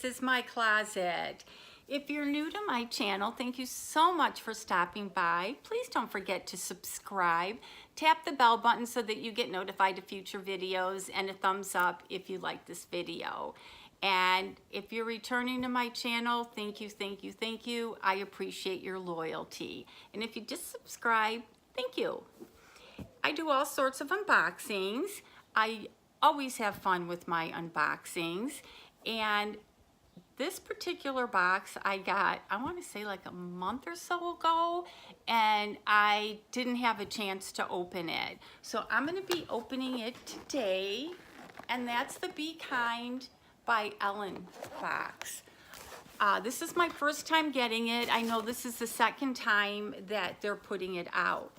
this is my closet. If you're new to my channel, thank you so much for stopping by. Please don't forget to subscribe. Tap the bell button so that you get notified of future videos, and a thumbs up if you like this video. And if you're returning to my channel, thank you, thank you, thank you. I appreciate your loyalty. And if you just subscribe, thank you. I do all sorts of unboxings. I always have fun with my unboxings. And this particular box I got, I want to say like a month or so ago, and I didn't have a chance to open it. So I'm going to be opening it today, and that's the Bekind by Ellen box. This is my first time getting it. I know this is the second time that they're putting it out.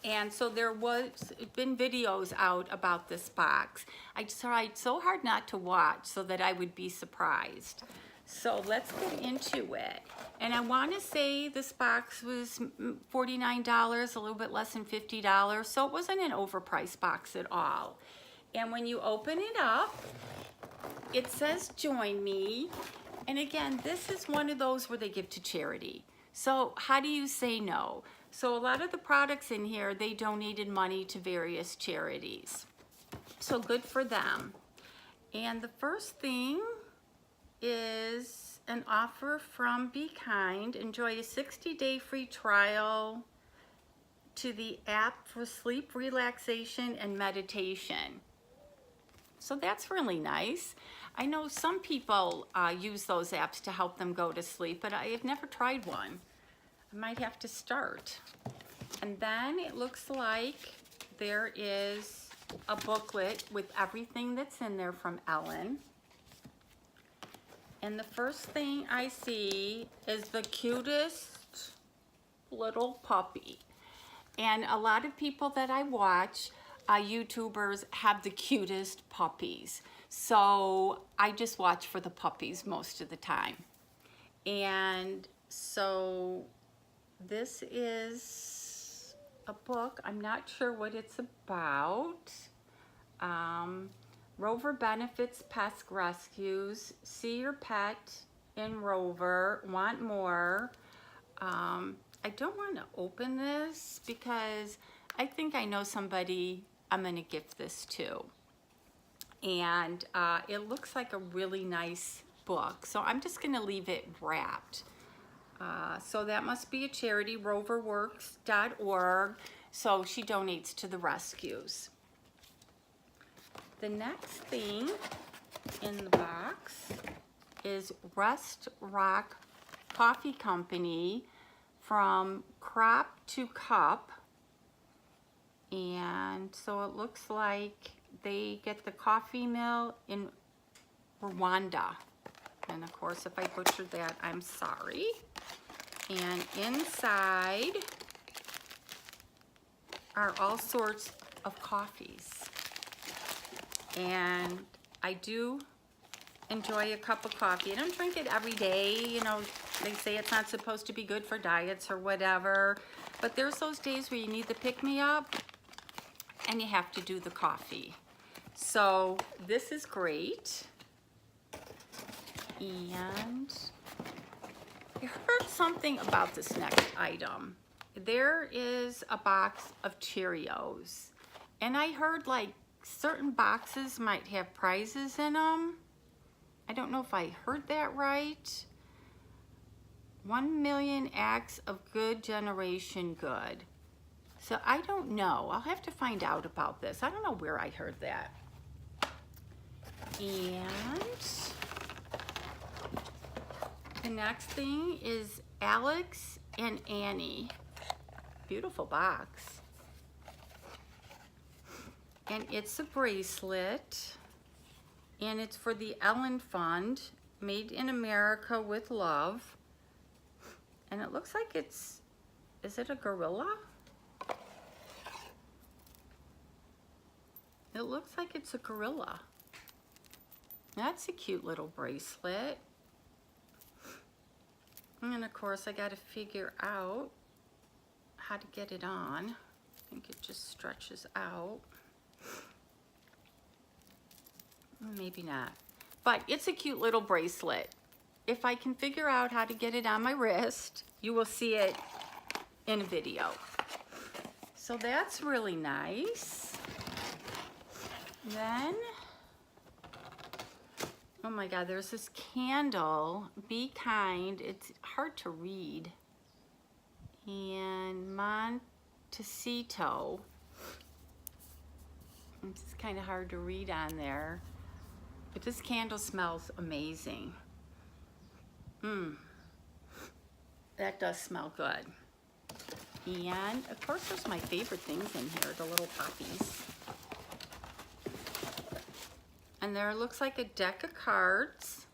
And so there was been videos out about this box. I tried so hard not to watch so that I would be surprised. So let's get into it. And I want to say this box was $49, a little bit less than $50. So it wasn't an overpriced box at all. And when you open it up, it says join me. And again, this is one of those where they give to charity. So how do you say no? So a lot of the products in here, they donated money to various charities. So good for them. And the first thing is an offer from Bekind. Enjoy a 60-day free trial to the app for sleep relaxation and meditation. So that's really nice. I know some people use those apps to help them go to sleep, but I have never tried one. I might have to start. And then it looks like there is a booklet with everything that's in there from Ellen. And the first thing I see is the cutest little puppy. And a lot of people that I watch, YouTubers, have the cutest puppies. So I just watch for the puppies most of the time. And so this is a book. I'm not sure what it's about. Rover benefits pest rescues. See your pet in Rover. Want more. I don't want to open this because I think I know somebody I'm going to gift this to. And it looks like a really nice book. So I'm just going to leave it wrapped. So that must be a charity, roverworks.org. So she donates to the rescues. The next thing in the box is Rest Rock Coffee Company from Crop to Cup. And so it looks like they get the coffee mill in Rwanda. And of course, if I butchered that, I'm sorry. And inside are all sorts of coffees. And I do enjoy a cup of coffee. I don't drink it every day. You know, they say it's not supposed to be good for diets or whatever. But there's those days where you need the pick-me-up and you have to do the coffee. So this is great. And I heard something about this next item. There is a box of Cheerios. And I heard like certain boxes might have prizes in them. I don't know if I heard that right. 1 million acts of good generation good. So I don't know. I'll have to find out about this. I don't know where I heard that. And the next thing is Alex and Annie. Beautiful box. And it's a bracelet. And it's for the Ellen Fund, made in America with love. And it looks like it's, is it a gorilla? It looks like it's a gorilla. That's a cute little bracelet. And of course I gotta figure out how to get it on. I think it just stretches out. Maybe not. but it's a cute little bracelet. If I can figure out how to get it on my wrist, you will see it in a video. So that's really nice. Then, oh my God, there's this candle, Bekind. It's hard to read. And Montecito. It's kind of hard to read on there. But this candle smells amazing. That does smell good. And of course there's my favorite things in here, the little poppies. And there looks like a deck of cards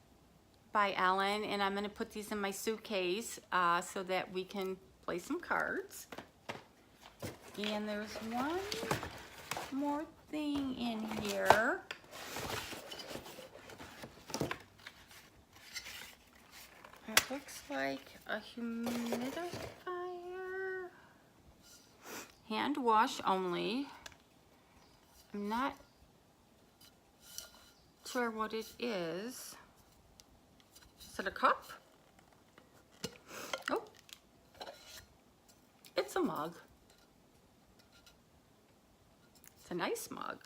by Ellen, and I'm gonna put these in my suitcase so that we can play some cards. And there's one more thing in here. It looks like a humidifier. Hand wash only. I'm not sure what it is. Is it a cup? Oh, it's a mug. It's a nice mug.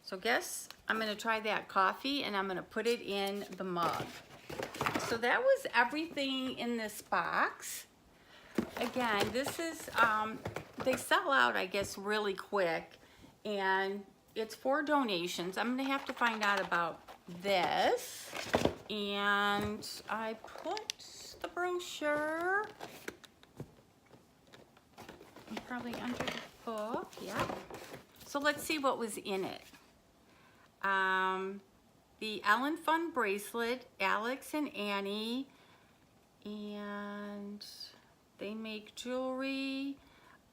So guess I'm gonna try that coffee and I'm gonna put it in the mug. So that was everything in this box. Again, this is, they sell out, I guess, really quick, and it's for donations. I'm gonna have to find out about this. And I put the brochure probably under the book, yeah. So let's see what was in it. The Ellen Fun bracelet, Alex and Annie, and they make jewelry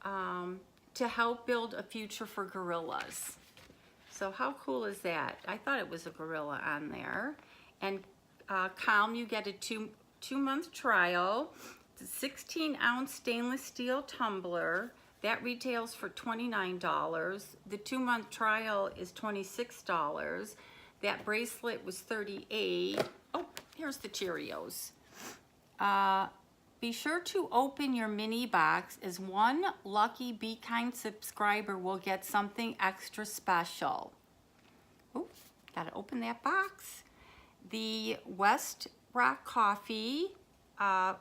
to help build a future for gorillas. So how cool is that? I thought it was a gorilla on there. And Calm, you get a two-month trial. It's a 16-ounce stainless steel tumbler. That retails for $29. The 2-month trial is $26. That bracelet was $38. Oh, here's the Cheerios. Be sure to open your mini box, as one lucky Bekind subscriber will get something extra special. Oh, gotta open that box. The West Rock coffee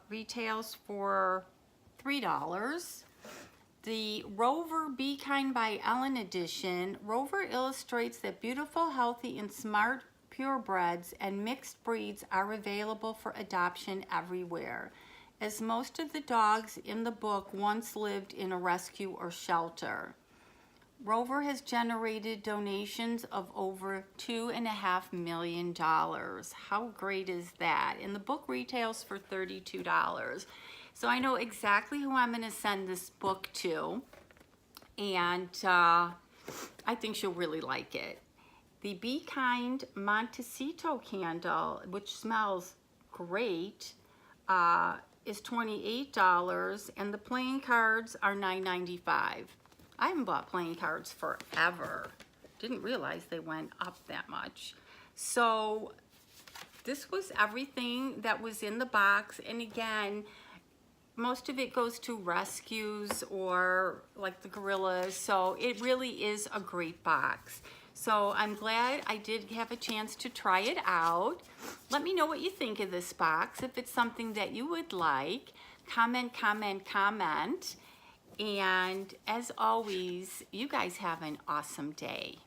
retails for $3. The Rover Bekind by Ellen edition. Rover illustrates that beautiful, healthy, and smart purebreds and mixed breeds are available for adoption everywhere, as most of the dogs in the book once lived in a rescue or shelter. Rover has generated donations of over $2.5 million. How great is that? And the book retails for $32. So I know exactly who I'm going to send this book to, and I think she'll really like it. The Bekind Montecito candle, which smells great, is $28, and the playing cards are $9.95. I haven't bought playing cards forever. Didn't realize they went up that much. So this was everything that was in the box, and again, most of it goes to rescues or like the gorillas, so it really is a great box. So I'm glad I did have a chance to try it out. Let me know what you think of this box. If it's something that you would like, comment, comment, comment. And as always, you guys have an awesome day.